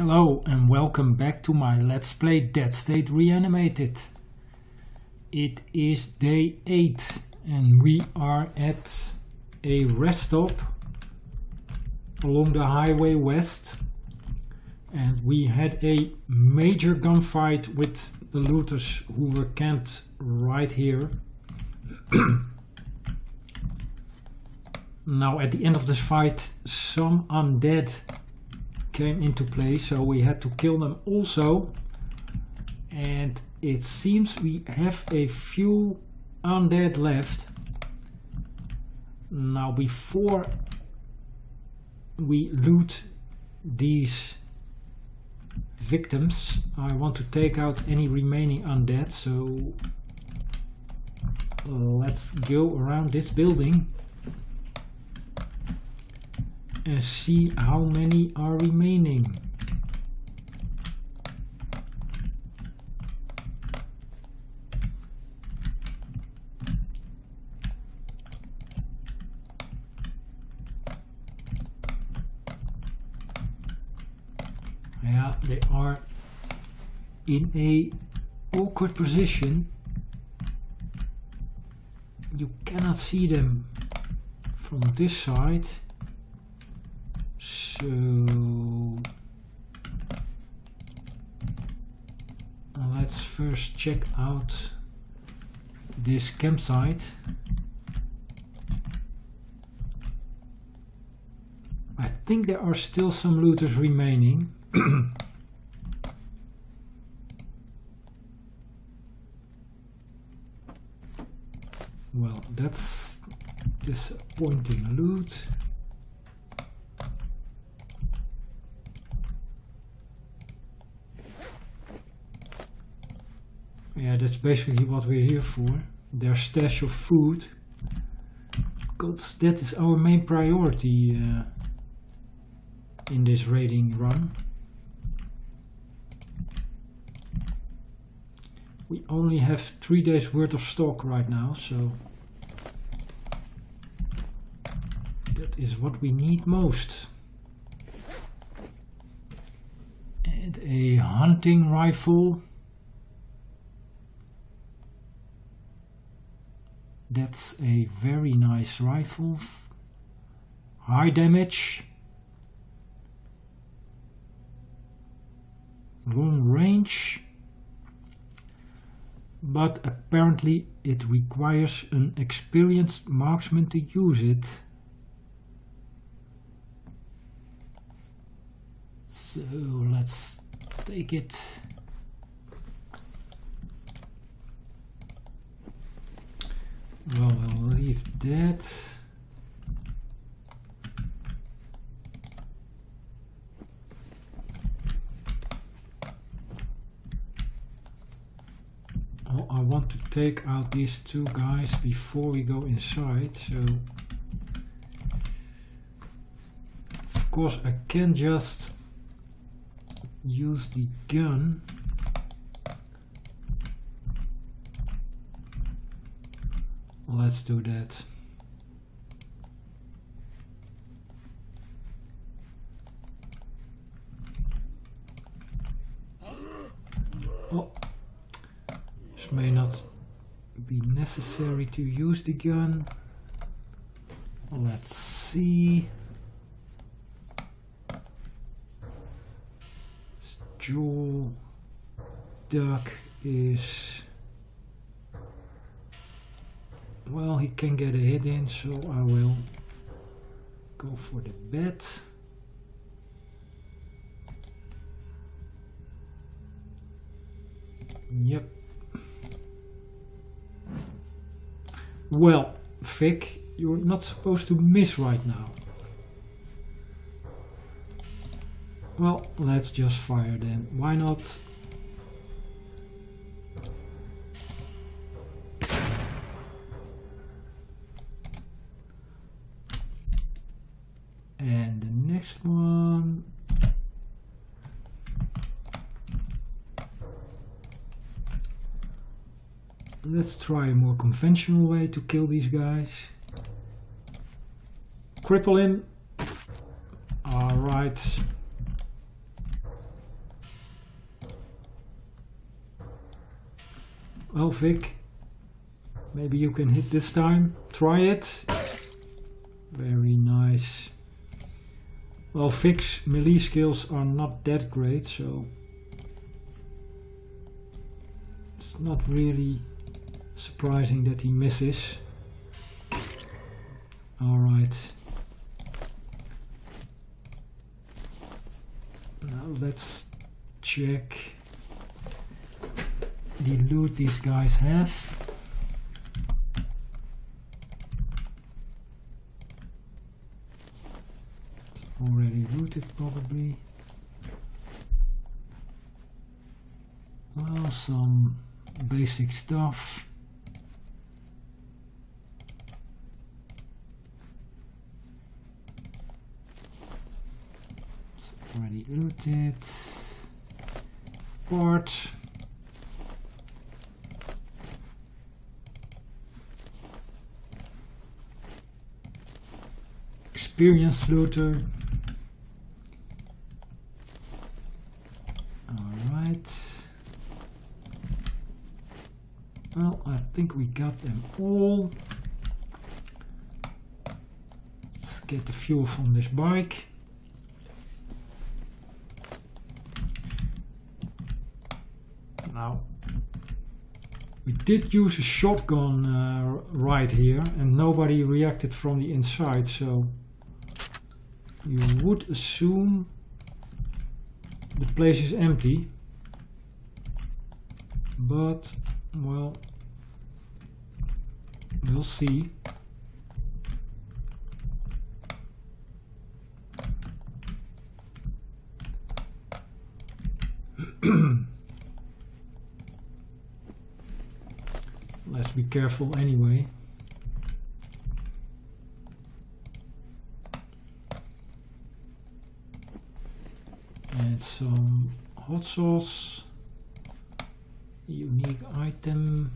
Hello and welcome back to my Let's Play Dead State Reanimated. It is day 8 and we are at a rest stop along the highway west, and we had a major gunfight with the looters who were camped right here. Now at the end of this fight some undead came into play, so we had to kill them also, and it seems we have a few undead left. Now before we loot these victims, I want to take out any remaining undead, so let's go around this building and see how many are remaining. Yeah, they are in a awkward position. You cannot see them from this side. So let's first check out this campsite. I think there are still some looters remaining. Well, that's disappointing loot. Yeah, that's basically what we're here for. Their stash of food, because that is our main priority in this raiding run. We only have 3 days worth of stock right now, so that is what we need most. And a hunting rifle. That's a very nice rifle. High damage, long range, but apparently it requires an experienced marksman to use it. So let's take it. Well, we'll leave that. Oh, I want to take out these two guys before we go inside, so of course I can just use the gun. Let's do that. Oh, this may not be necessary to use the gun. Let's see. Joel Duck is... well, he can get a hit in, so I will go for the bet. Yep. Well, Vic, you're not supposed to miss right now. Well, let's just fire then. Why not? And the next one. Let's try a more conventional way to kill these guys. Cripple him. Alright. Well, Vic, maybe you can hit this time. Try it. Very nice. Well, Vic's melee skills are not that great, so it's not really surprising that he misses. Alright. Now let's check the loot these guys have. Already looted probably. Well, some basic stuff. Already looted. Port. Experienced looter. Alright. Well, I think we got them all. Let's get the fuel from this bike. Now, we did use a shotgun right here and nobody reacted from the inside, so you would assume the place is empty, but well, we'll see. Let's be careful anyway. And some hot sauce, unique item.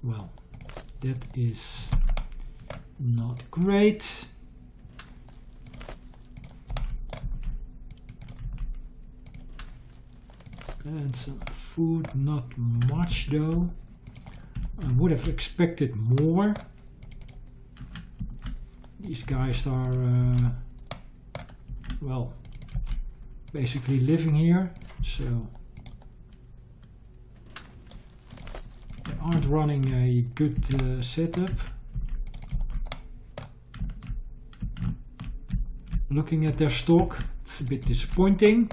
Well, that is not great. And some food, not much though. I would have expected more. These guys are, well, basically living here, so they aren't running a good setup. Looking at their stock, it's a bit disappointing.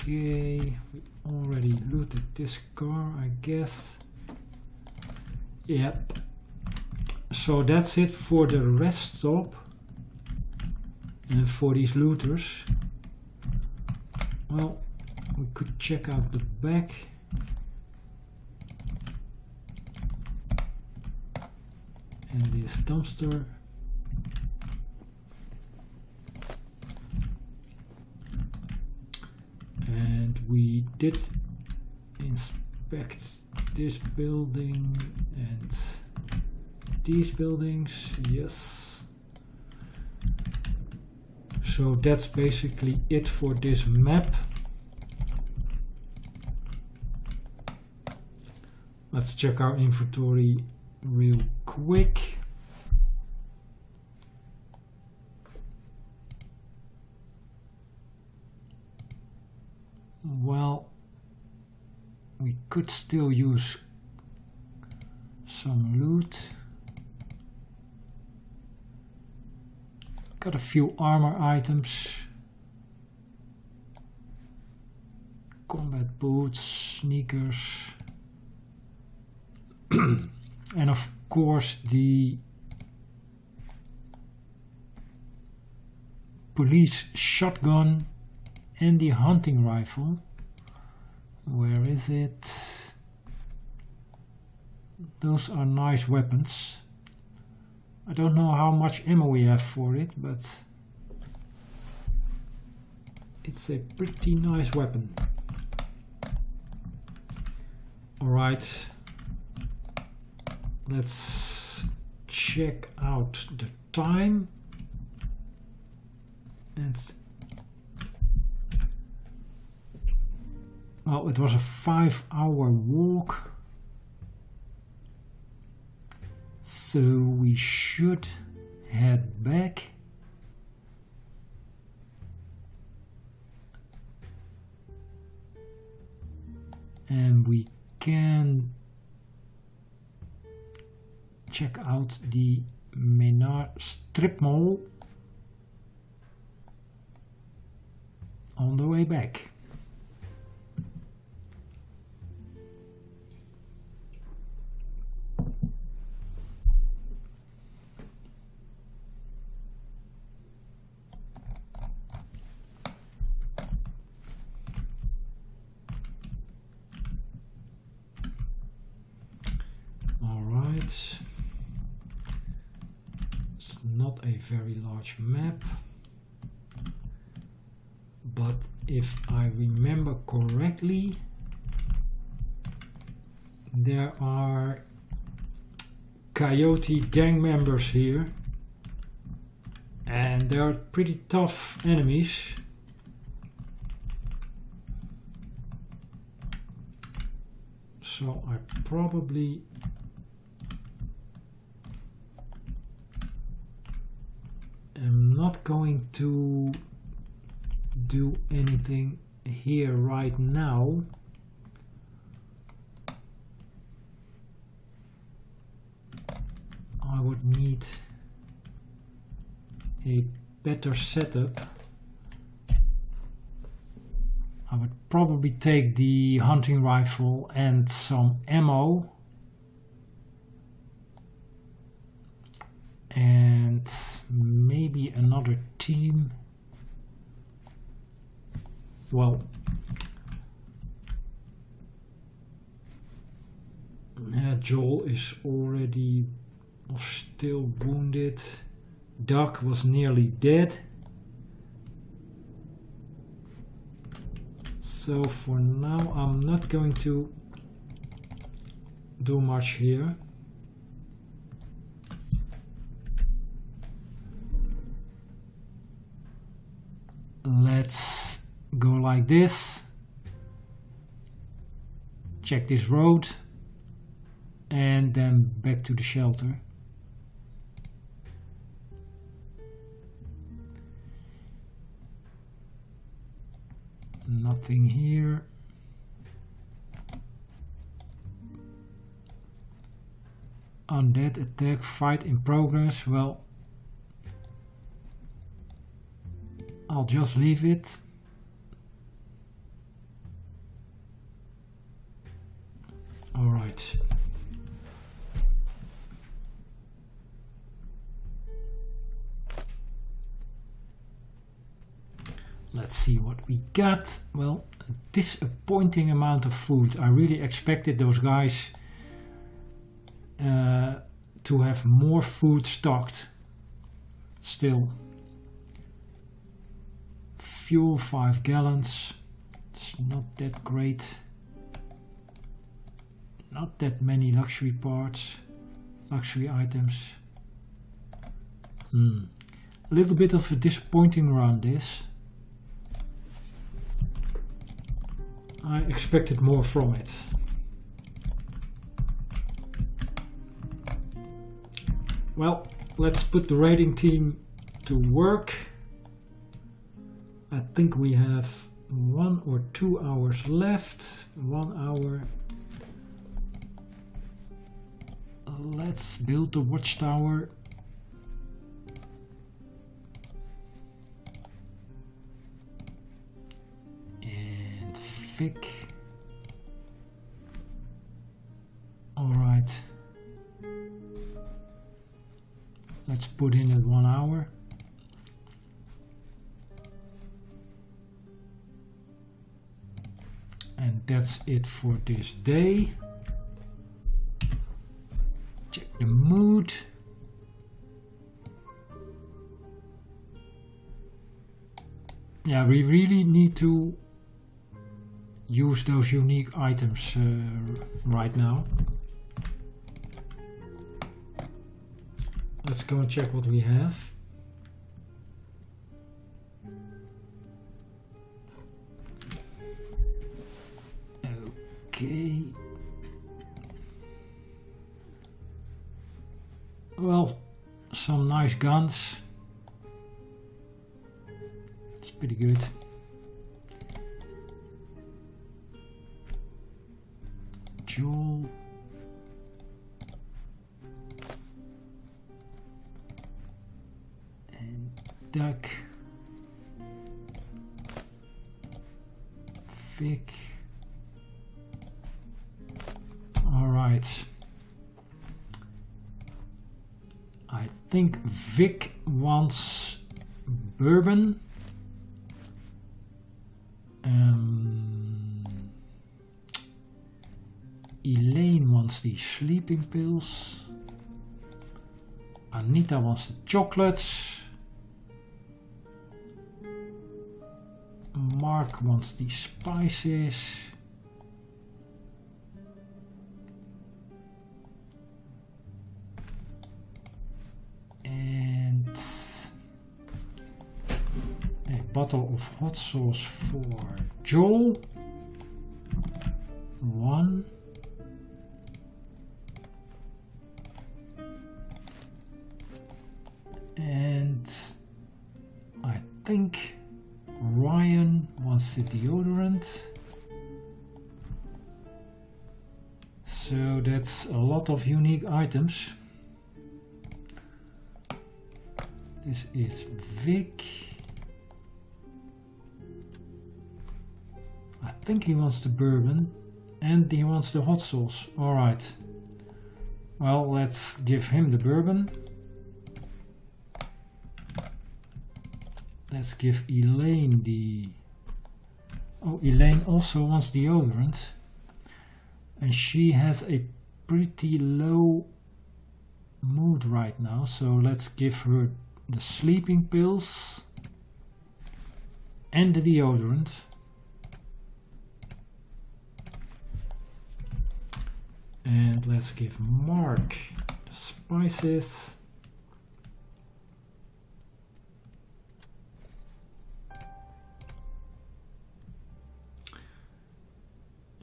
Okay, we already looted this car, I guess. Yep. So that's it for the rest stop and for these looters. Well, we could check out the back. And this dumpster. And we did inspect this building and these buildings, yes. So that's basically it for this map. Let's check our inventory real quick. Well, we could still use some loot. Got a few armor items. Combat boots, sneakers. And of course the police shotgun and the hunting rifle. Where is it? Those are nice weapons. I don't know how much ammo we have for it, but it's a pretty nice weapon. Alright, let's check out the time. And well, it was a 5-hour walk, so we should head back. And we can check out the Menard strip mall on the way back. It's not a very large map, but if I remember correctly, there are coyote gang members here, and they are pretty tough enemies. So I probably am not going to do anything here right now. I would need a better setup. I would probably take the hunting rifle and some ammo, and maybe another team. Well, Joel is already still wounded. Doug was nearly dead. So for now I'm not going to do much here. Let's go like this. Check this road and then back to the shelter. Nothing here. Undead attack, fight in progress. Well, I'll just leave it. All right. Let's see what we got. Well, a disappointing amount of food. I really expected those guys to have more food stocked. Still, fuel 5 gallons. It's not that great. Not that many luxury parts, luxury items. A little bit of a disappointing run this. I expected more from it. Well, let's put the raiding team to work. I think we have 1 or 2 hours left. 1 hour. Let's build the watchtower. And Vic. All right. Let's put in at 1 hour. And that's it for this day. Check the mood. Yeah, we really need to use those unique items right now. Let's go and check what we have. Okay. Well, some nice guns. It's pretty good. Jewel. And duck. Vic. All right. I think Vic wants bourbon. Elaine wants the sleeping pills. Anita wants the chocolates. Mark wants the spices. And a bottle of hot sauce for Joel. 1. And I think Ryan wants the deodorant. So that's a lot of unique items. This is Vic. I think he wants the bourbon and he wants the hot sauce. Alright. Well, let's give him the bourbon. Let's give Elaine the... Oh, Elaine also wants deodorant. And she has a pretty low mood right now. So let's give her the sleeping pills and the deodorant. And let's give Mark the spices.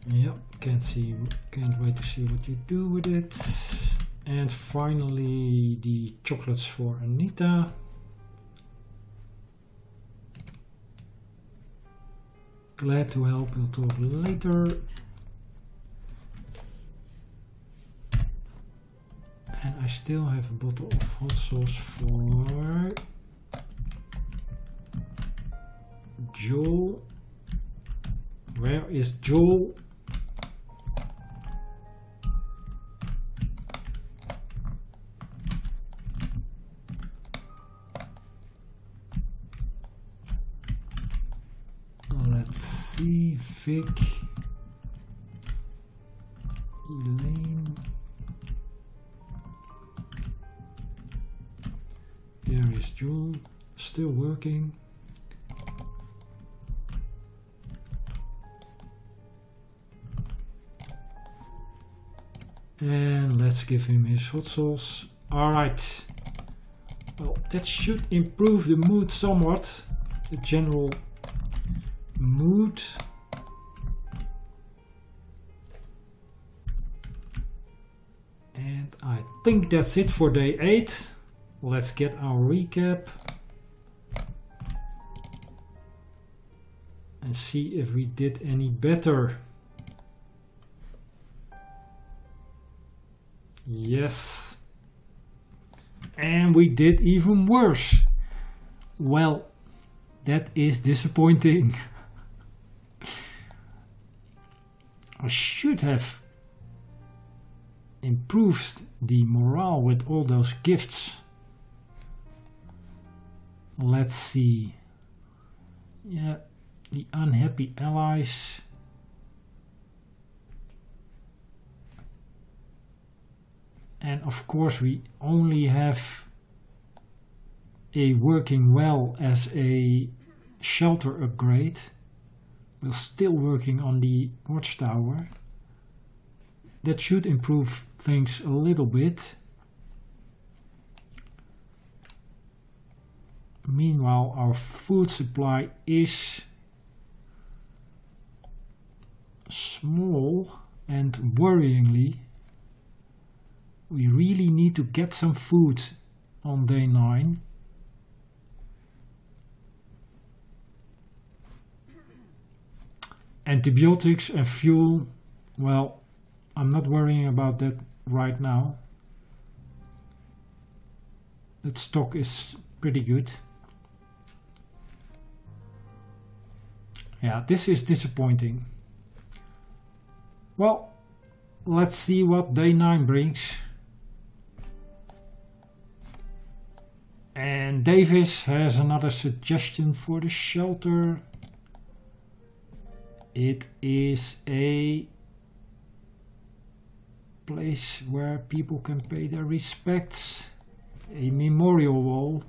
Yep, can't wait to see what you do with it. And finally the chocolates for Anita. Glad to help, we'll talk later. And I still have a bottle of hot sauce for Joel. Where is Joel? Let's see, Vic, Elaine. There is Joel, still working. And let's give him his hot sauce. Alright. Well, that should improve the mood somewhat. The general mood. And I think that's it for day 8. Let's get our recap. And see if we did any better. Yes. And we did even worse. Well, that is disappointing. I should have improved the morale with all those gifts. Let's see. Yeah, the unhappy allies. And of course we only have a working well as a shelter upgrade. We're still working on the watchtower. That should improve things a little bit. Meanwhile, our food supply is small, and worryingly, we really need to get some food on day 9. Antibiotics and fuel, well, I'm not worrying about that right now. That stock is pretty good. Yeah, this is disappointing. Well, let's see what day 9 brings. And Davis has another suggestion for the shelter. It is a place where people can pay their respects. A memorial wall.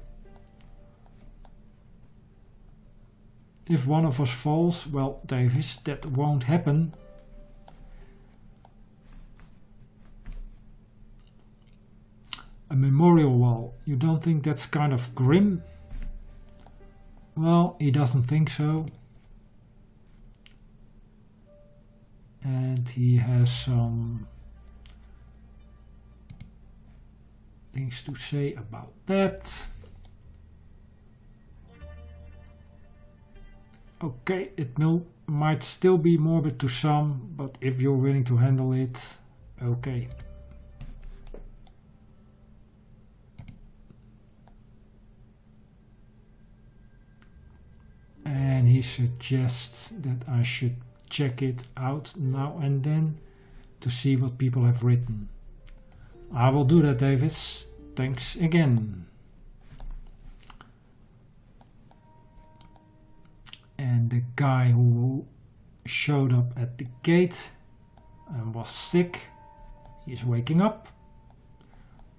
If one of us falls, well, Davis, that won't happen. A memorial wall. You don't think that's kind of grim? Well, he doesn't think so. And he has some things to say about that. Okay, it might still be morbid to some, but if you're willing to handle it, okay. And he suggests that I should check it out now and then to see what people have written. I will do that, Davis. Thanks again. And the guy who showed up at the gate and was sick, he's waking up.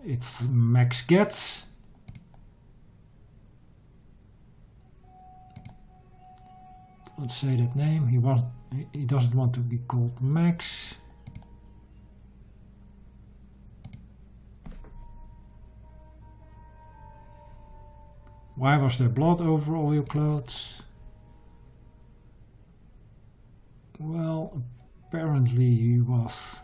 It's Max Getz. Don't say that name. He doesn't want to be called Max. Why was there blood over all your clothes? Well, apparently he was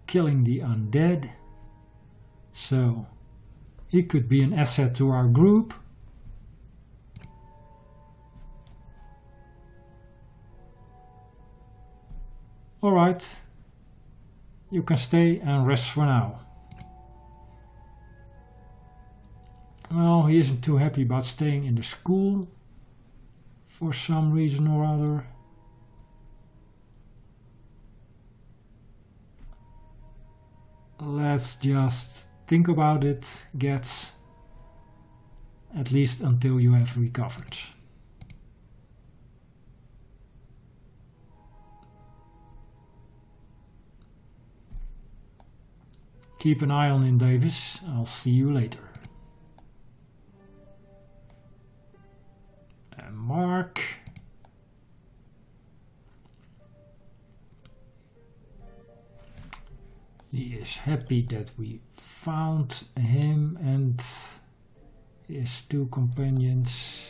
killing the undead, so he could be an asset to our group. Alright, you can stay and rest for now. Well, he isn't too happy about staying in the school for some reason or other. Let's just think about it, Getz, at least until you have recovered. Keep an eye on him, Davis. I'll see you later. And Mark. He is happy that we found him and his 2 companions.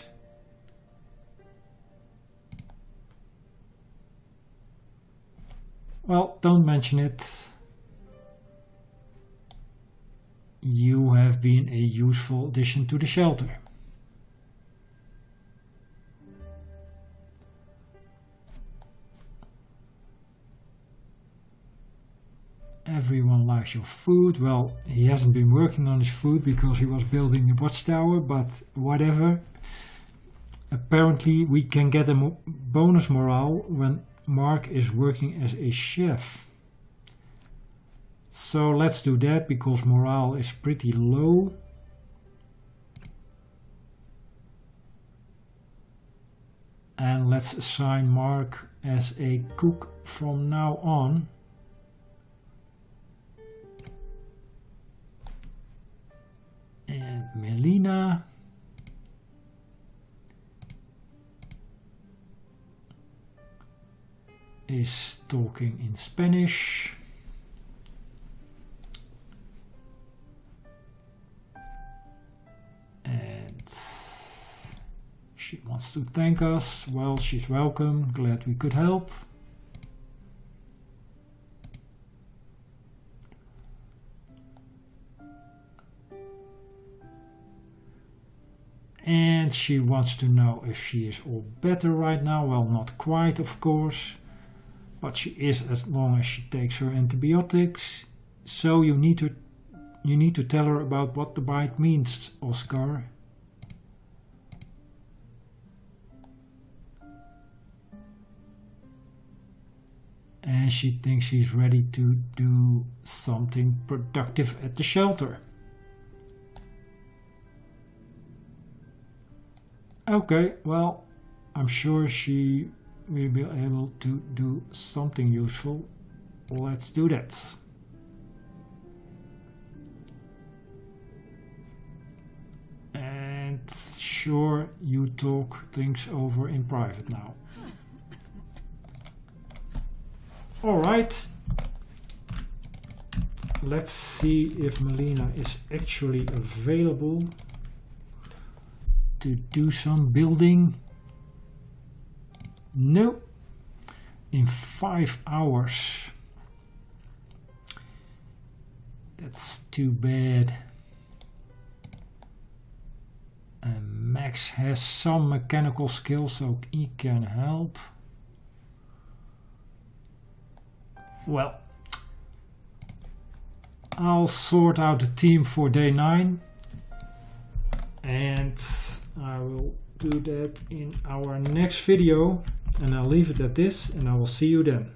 Well, don't mention it. You have been a useful addition to the shelter. Everyone likes your food. Well, he hasn't been working on his food because he was building a watchtower, but whatever. Apparently we can get a bonus morale when Mark is working as a chef. So let's do that because morale is pretty low. And let's assign Mark as a cook from now on. And Melina. is talking in Spanish. And she wants to thank us. Well, she's welcome. Glad we could help. And she wants to know if she is all better right now. Well, not quite, of course, but she is, as long as she takes her antibiotics. So you need to tell her about what the bite means, Oscar. And she thinks she's ready to do something productive at the shelter. Okay, well, I'm sure she will be able to do something useful. Let's do that. And sure, you talk things over in private now. Alright. Let's see if Melina is actually available to do some building. No, in 5 hours. That's too bad. And Max has some mechanical skills, so he can help. Well, I'll sort out the team for day 9. And I will do that in our next video, and I'll leave it at this, and I will see you then.